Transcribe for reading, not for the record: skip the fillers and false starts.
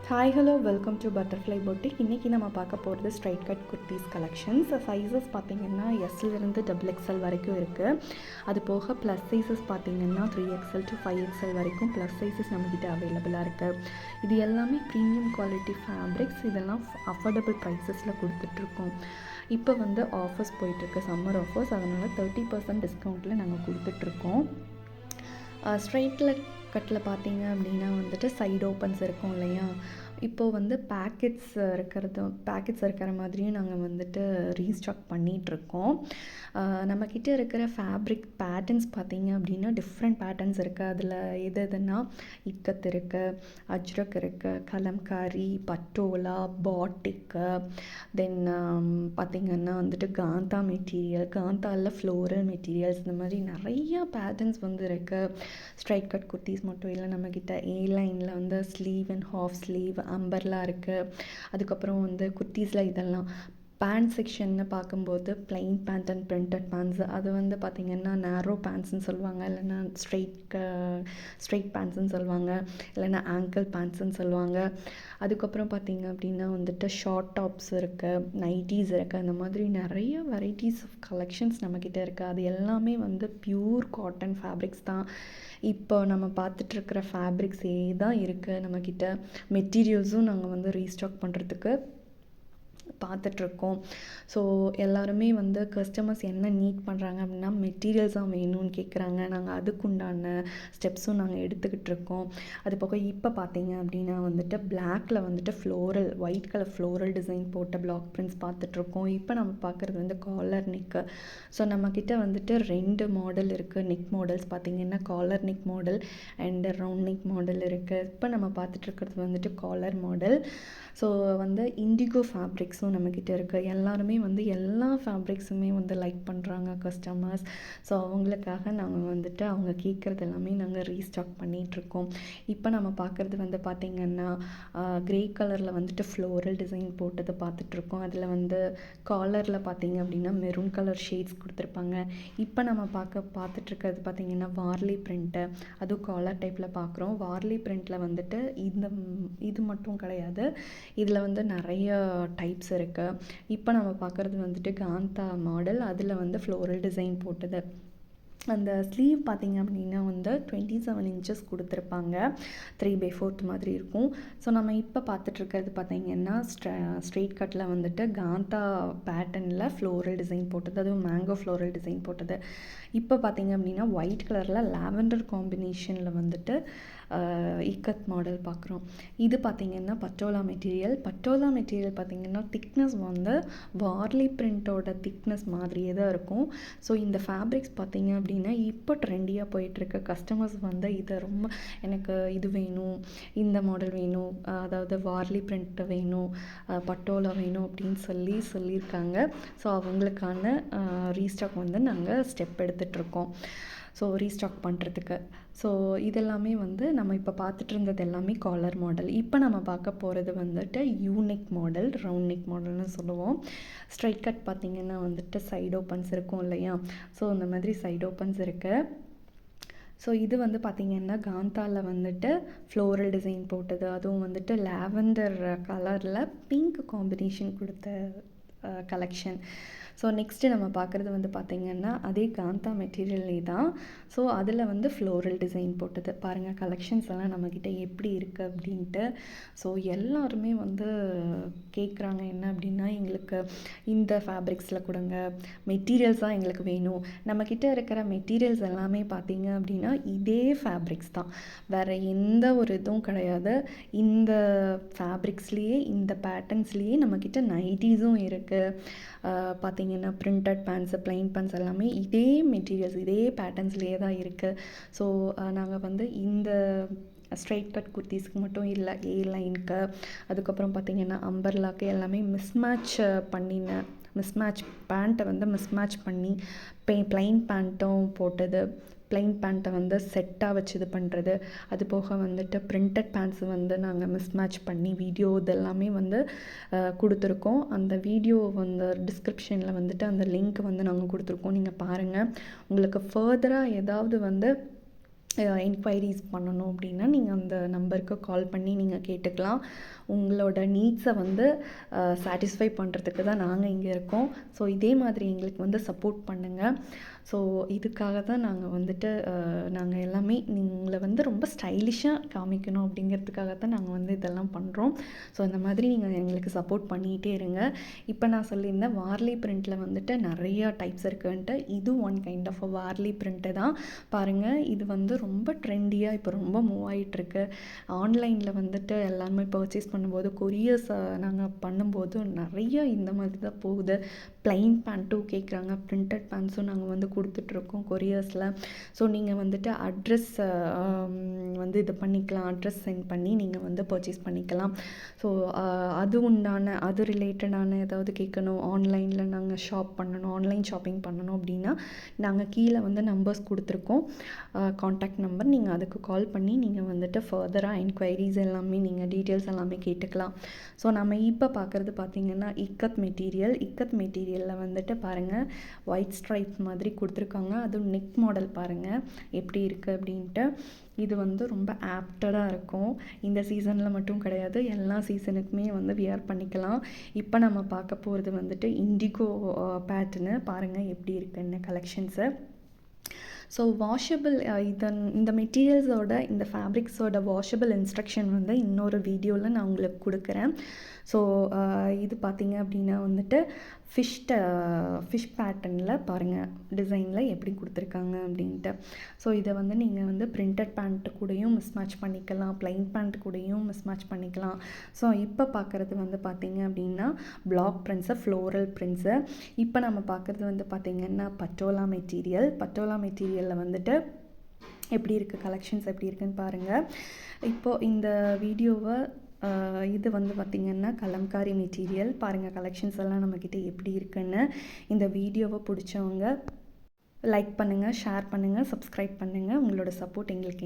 Hi hello welcome to butterfly boutique. இன்றைக்கி நம்ம பார்க்க போகிறது straight cut kurtis collections. Sizes பார்த்திங்கன்னா எஸ்லேருந்து XXL வரைக்கும் இருக்குது. அது போக ப்ளஸ் சைஸஸ் பார்த்திங்கன்னா 3XL to 5XL வரைக்கும் ப்ளஸ் சைஸஸ் நம்மக்கிட்ட அவைலபிளாக இருக்குது. இது எல்லாமே ப்ரீமியம் குவாலிட்டி ஃபேப்ரிக்ஸ். இதெல்லாம் அஃபோர்டபுள் ப்ரைஸஸில் கொடுத்துட்ருக்கோம். இப்போ ஆஃபர்ஸ் போயிட்டுருக்கு, சம்மர் ஆஃபர்ஸ். அதனால் 30% டிஸ்கவுண்ட்டில் நாங்கள் கொடுத்துட்ருக்கோம். ஸ்ட்ரைட்டில் கட்டில் பார்த்தீங்க அப்படின்னா சைடு ஓப்பன்ஸ் இருக்கும் இல்லையா. இப்போது பேக்கெட்ஸ் இருக்கிற மாதிரியும் நாங்கள் ரீஸ்டாக் பண்ணிகிட்ருக்கோம். நம்மக்கிட்ட இருக்கிற ஃபேப்ரிக் பேட்டர்ன்ஸ் பார்த்திங்க அப்படின்னா டிஃப்ரெண்ட் பேட்டர்ன்ஸ் இருக்குது. அதில் எதுனா இக்கத் இருக்குது, அஜ்ரக் இருக்குது, கலம்காரி, பட்டோலா, பாட்டிக்கு, தென் பார்த்திங்கன்னா காந்தா மெட்டீரியல், காந்தாவில் ஃப்ளோரல் மெட்டீரியல்ஸ், இந்த மாதிரி நிறையா பேட்டர்ன்ஸ் இருக்குது. ஸ்ட்ரைட் கட் குர்த்திஸ் மட்டும் இல்லை, நம்மக்கிட்ட ஏ லைனில் ஸ்லீவ் அண்ட் ஹாஃப் ஸ்லீவ், அம்பர்லாம் இருக்குது. அதுக்கப்புறம் குர்த்திஸில் இதெல்லாம் பேண்ட் செக்ஷன்னு பார்க்கும்போது plain pant and printed pants, அது பார்த்திங்கன்னா நேரோ பேண்ட்ஸ்ன்னு சொல்லுவாங்க, இல்லைன்னா ஸ்ட்ரெயிட் பேண்ட்ஸுன்னு சொல்லுவாங்க, இல்லைன்னா ஆங்கிள் பேண்ட்ஸுன்னு சொல்லுவாங்க. அதுக்கப்புறம் பார்த்திங்க அப்படின்னா ஷார்ட் டாப்ஸ் இருக்குது, நைட்டீஸ் இருக்குது. அந்த மாதிரி நிறைய வெரைட்டிஸ் ஆஃப் கலெக்ஷன்ஸ் நம்மக்கிட்ட இருக்குது. அது எல்லாமே பியூர் காட்டன் ஃபேப்ரிக்ஸ் தான். இப்போ நம்ம பார்த்துட்ருக்கிற ஃபேப்ரிக்ஸே தான் இருக்குது நம்மக்கிட்ட. மெட்டீரியல்ஸும் நாங்கள் ரீஸ்டாக் பண்ணுறதுக்கு பார்த்துட்ருக்கோம். ஸோ எல்லாருமே கஸ்டமர்ஸ் என்ன நீட் பண்ணுறாங்க அப்படின்னா மெட்டீரியல்ஸாக வேணும்னு கேட்குறாங்க. நாங்கள் அதுக்குண்டான ஸ்டெப்ஸும் நாங்கள் எடுத்துக்கிட்டு இருக்கோம். அது போக இப்போ பார்த்தீங்க அப்படின்னா பிளாக்கில் floral, white colour floral design போட்ட பிளாக் பிரிண்ட்ஸ் பார்த்துட்ருக்கோம். இப்போ நம்ம பார்க்குறது காலர் நெக்கு. ஸோ நம்மக்கிட்ட 2 மாடல் இருக்குது. நெக் மாடல்ஸ் பார்த்திங்கன்னா collar neck model and round neck model இருக்குது. இப்போ நம்ம பார்த்துட்ருக்கிறது காலர் மாடல். ஸோ இண்டிகோ ஃபேப்ரிக்ஸும் நம்மக்கிட்ட இருக்குது. எல்லாருமே எல்லா ஃபேப்ரிக்ஸுமே லைக் பண்ணுறாங்க கஸ்டமர்ஸ். ஸோ அவங்களுக்காக நாங்கள் அவங்க கேட்குறது எல்லாமே நாங்கள் ரீஸ்டாக் பண்ணிகிட்ருக்கோம். இப்போ நம்ம பார்க்குறது பார்த்திங்கன்னா க்ரே கலரில் ஃப்ளோரல் டிசைன் போட்டது பார்த்துட்ருக்கோம். அதில் காலரில் பார்த்திங்க அப்படின்னா மெரூன் கலர் ஷேட்ஸ் கொடுத்துருப்பாங்க. இப்போ நம்ம பார்த்துட்ருக்கிறது பார்த்திங்கன்னா வார்லி பிரிண்ட்டு, அதுவும் காலர் டைப்பில் பார்க்குறோம். வார்லி பிரிண்ட்டில் இது மட்டும் கிடையாது, இதில் நிறைய டைப்ஸ் இருக்குது. இப்போ நம்ம பார்க்குறது காந்தா மாடல், அதில் ஃப்ளோரல் டிசைன் போட்டது. அந்த ஸ்லீவ் பார்த்திங்க அப்படின்னா 27 inches கொடுத்துருப்பாங்க. 3/4 மாதிரி இருக்கும். ஸோ நம்ம இப்போ பார்த்துட்ருக்கிறது பார்த்திங்கன்னா ஸ்ட்ரெயிட் கட்டில் காந்தா பேட்டர்னில் ஃப்ளோரல் டிசைன் போட்டது, அதுவும் மேங்கோ ஃப்ளோரல் டிசைன் போட்டது. இப்போ பார்த்திங்க அப்படின்னா ஒயிட் கலரில் லாவெண்டர் காம்பினேஷனில் இக்கத் மாடல் பார்க்குறோம். இது பார்த்திங்கன்னா பட்டோலா மெட்டீரியல். பட்டோலா மெட்டீரியல் பார்த்திங்கன்னா திக்னஸ் வார்லி பிரிண்ட்டோட திக்னஸ் மாதிரியே தான் இருக்கும். ஸோ இந்த ஃபேப்ரிக்ஸ் பார்த்திங்க அப்படின்னா இப்போ ட்ரெண்டியாக போயிட்டுருக்கு. கஸ்டமர்ஸ் இதை ரொம்ப எனக்கு இது வேணும், இந்த மாடல் வேணும், அதாவது வார்லி பிரிண்ட் வேணும், பட்டோலா வேணும் அப்படின்னு சொல்லியிருக்காங்க. ஸோ அவங்களுக்கான ரீஸ்டாக் நாங்கள் ஸ்டெப் எடுத்துகிட்ருக்கோம். ஸோ ரீஸ்டாக் பண்ணுறதுக்கு. ஸோ இதெல்லாமே நம்ம இப்போ பார்த்துட்டு இருந்தது எல்லாமே காலர் மாடல். இப்போ நம்ம பார்க்க போகிறது யூனிக் மாடல், ரவுண்ட் நெக் மாடல்னு சொல்லுவோம். ஸ்ட்ரைட் கட் பார்த்திங்கன்னா சைடு ஓப்பன்ஸ் இருக்கும் இல்லையா. ஸோ இந்த மாதிரி சைடு ஓப்பன்ஸ் இருக்குது. ஸோ இது பார்த்திங்கன்னா காந்தாவில் ஃப்ளோரல் டிசைன் போட்டது, அதுவும் லாவெண்டர் கலரில் பிங்க் காம்பினேஷன் கொடுத்த கலெக்ஷன். ஸோ நெக்ஸ்ட்டு நம்ம பார்க்குறது பார்த்திங்கன்னா அதே காந்தா மெட்டீரியல்லே தான். ஸோ அதில் ஃப்ளோரல் டிசைன் போட்டது பாருங்கள். கலெக்ஷன்ஸ் எல்லாம் நம்மக்கிட்ட எப்படி இருக்குது அப்படின்ட்டு. ஸோ எல்லாருமே கேட்குறாங்க என்ன அப்படின்னா, எங்களுக்கு இந்த ஃபேப்ரிக்ஸில் கொடுங்க, மெட்டீரியல்ஸாக எங்களுக்கு வேணும். நம்மக்கிட்ட இருக்கிற மெட்டீரியல்ஸ் எல்லாமே பார்த்திங்க அப்படின்னா இதே ஃபேப்ரிக்ஸ் தான், வேறு எந்த ஒரு இதுவும் கிடையாது. இந்த ஃபேப்ரிக்ஸ்லேயே, இந்த பேட்டர்ன்ஸ்லேயே நம்மக்கிட்ட நைட்டீஸும் இருக்குது. பார்த்திங்கன்னா பிரிண்டட் பேண்ட்ஸு, ப்ளைன் பேண்ட்ஸ் எல்லாமே இதே மெட்டீரியல்ஸ், இதே பேட்டர்ன்ஸ்லேயே தான் இருக்குது. ஸோ நாங்கள் இந்த ஸ்ட்ரைட் கட் குர்த்திஸ்க்கு மட்டும் இல்லை, ஏ லைனுக்கு, அதுக்கப்புறம் பார்த்திங்கன்னா அம்பர்லாக்கு எல்லாமே மிஸ்மேட்ச் பேண்ட்டை மிஸ்மேட்ச் பண்ணி ப்ளைன் பேண்ட்டும் போட்டது, ப்ளைன் பேண்ட்டை செட்டாக வச்சு இது பண்ணுறது. அது போக பிரிண்டட் பேண்ட்ஸு நாங்கள் மிஸ்மேட்ச் பண்ணி வீடியோ இதெல்லாமே கொடுத்துருக்கோம். அந்த வீடியோ டிஸ்கிரிப்ஷனில் அந்த லிங்க் நாங்கள் கொடுத்துருக்கோம். நீங்கள் பாருங்கள். உங்களுக்கு ஃபர்தராக ஏதாவது என்கொயரிஸ் பண்ணணும் அப்படின்னா நீங்கள் அந்த நம்பருக்கு கால் பண்ணி நீங்கள் கேட்டுக்கலாம். உங்களோட நீட்ஸை வந்து சாட்டிஸ்ஃபை பண்ணுறதுக்கு தான் நாங்கள் இங்கே இருக்கோம். ஸோ இதே மாதிரி எங்களுக்கு வந்து சப்போர்ட் பண்ணுங்கள். ஸோ இதுக்காக தான் நாங்கள் வந்துட்டு நாங்கள் எல்லாமே உங்களை வந்து ரொம்ப ஸ்டைலிஷாக காமிக்கணும் அப்படிங்கிறதுக்காக தான் நாங்கள் வந்து இதெல்லாம் பண்ணுறோம். ஸோ இந்த மாதிரி நீங்கள் எங்களுக்கு சப்போர்ட் பண்ணிகிட்டே இருங்க. இப்போ நான் சொல்லியிருந்தேன் வார்லி பிரிண்ட்டில் வந்துட்டு நிறையா டைப்ஸ் இருக்குன்ட்டு. இது one kind of Warli print தான். பாருங்கள், இது வந்து ரொம்ப ட்ரெண்டியாக இப்போ ரொம்ப மூவ் ஆகிட்டுருக்கு. ஆன்லைனில் வந்துட்டு எல்லாருமே பர்ச்சேஸ் பண்ணும்போது கொரியர்ஸ் நாங்கள் பண்ணும்போது நிறைய இந்த மாதிரி தான் போகுது. ப்ளைன் பேண்ட்டும் கேட்குறாங்க, பிரிண்டட் பேண்ட்ஸும் நாங்கள் வந்து கொடுத்துட்ருக்கோம் கொரியர்ஸில். ஸோ நீங்கள் வந்துட்டு அட்ரஸ் வந்து இது பண்ணிக்கலாம், அட்ரஸ் சென்ட் பண்ணி நீங்கள் வந்து பர்ச்சேஸ் பண்ணிக்கலாம். ஸோ அது ரிலேட்டடான ஏதாவது கேட்கணும், ஆன்லைனில் நாங்கள் ஷாப் பண்ணணும், ஆன்லைன் ஷாப்பிங் பண்ணணும் அப்படின்னா நாங்கள் கீழே வந்து நம்பர்ஸ் கொடுத்துருக்கோம், காண்டாக்ட் நம்பர். நீங்கள் அதுக்கு கால் பண்ணி நீங்கள் வந்துட்டு ஃபர்தராக என்கொயரிஸ் எல்லாமே நீங்கள் டீட்டெயில்ஸ் எல்லாமே கேட்டுக்கலாம். ஸோ நம்ம இப்போ பார்க்குறது பார்த்திங்கன்னா இக்கத் மெட்டீரியலில் வந்துட்டு பாருங்கள் ஒயிட் ஸ்ட்ரைப் மாதிரி கொடுத்துருக்காங்க. அதுவும் நெக் மாடல் பாருங்கள் எப்படி இருக்குது அப்படின்ட்டு. இது வந்து ரொம்ப ஆப்டடாக இருக்கும். இந்த சீசனில் மட்டும் கிடையாது, எல்லா சீசனுக்குமே வந்து வியர் பண்ணிக்கலாம். இப்போ நம்ம பார்க்க போகிறது வந்துட்டு இண்டிகோ பேட்டர்னு. பாருங்கள் எப்படி இருக்குன்னு கலெக்ஷன்ஸு. ஸோ வாஷபிள் இந்த மெட்டீரியல்ஸோட இந்த ஃபேப்ரிக்ஸோட வாஷபிள் இன்ஸ்ட்ரக்ஷன் வந்து இன்னொரு வீடியோவில் நான் உங்களுக்கு கொடுக்குறேன். ஸோ இது பார்த்திங்க அப்படின்னா வந்துட்டு ஃபிஷ் பேட்டர்னில் பாருங்கள் டிசைனில் எப்படி கொடுத்துருக்காங்க அப்படின்ட்டு. ஸோ இதை வந்து நீங்கள் வந்து பிரிண்டட் பேண்ட்டு கூடயும் மிஸ்மேட்ச் பண்ணிக்கலாம், ப்ளைன் பேண்ட் கூடயும் மிஸ்மேட்ச் பண்ணிக்கலாம். ஸோ இப்போ பார்க்குறது வந்து பார்த்திங்க அப்படின்னா பிளாக் பிரிண்ட்ஸு, ஃப்ளோரல் பிரிண்ட்ஸு. இப்போ நம்ம பார்க்குறது வந்து பார்த்திங்கன்னா பட்டோலா மெட்டீரியலில் வந்துட்டு எப்படி இருக்குது கலெக்ஷன்ஸ் எப்படி இருக்குன்னு பாருங்கள். இப்போது இந்த வீடியோவை இது வந்து பார்த்திங்கன்னா கலம்காரி மெட்டீரியல். பாருங்கள் கலெக்ஷன்ஸ் எல்லாம் நம்மக்கிட்ட எப்படி இருக்குன்னு. இந்த வீடியோவை பிடிச்சவங்க லைக் பண்ணுங்கள், ஷேர் பண்ணுங்கள், சப்ஸ்கிரைப் பண்ணுங்கள். உங்களோட சப்போர்ட் எங்களுக்கு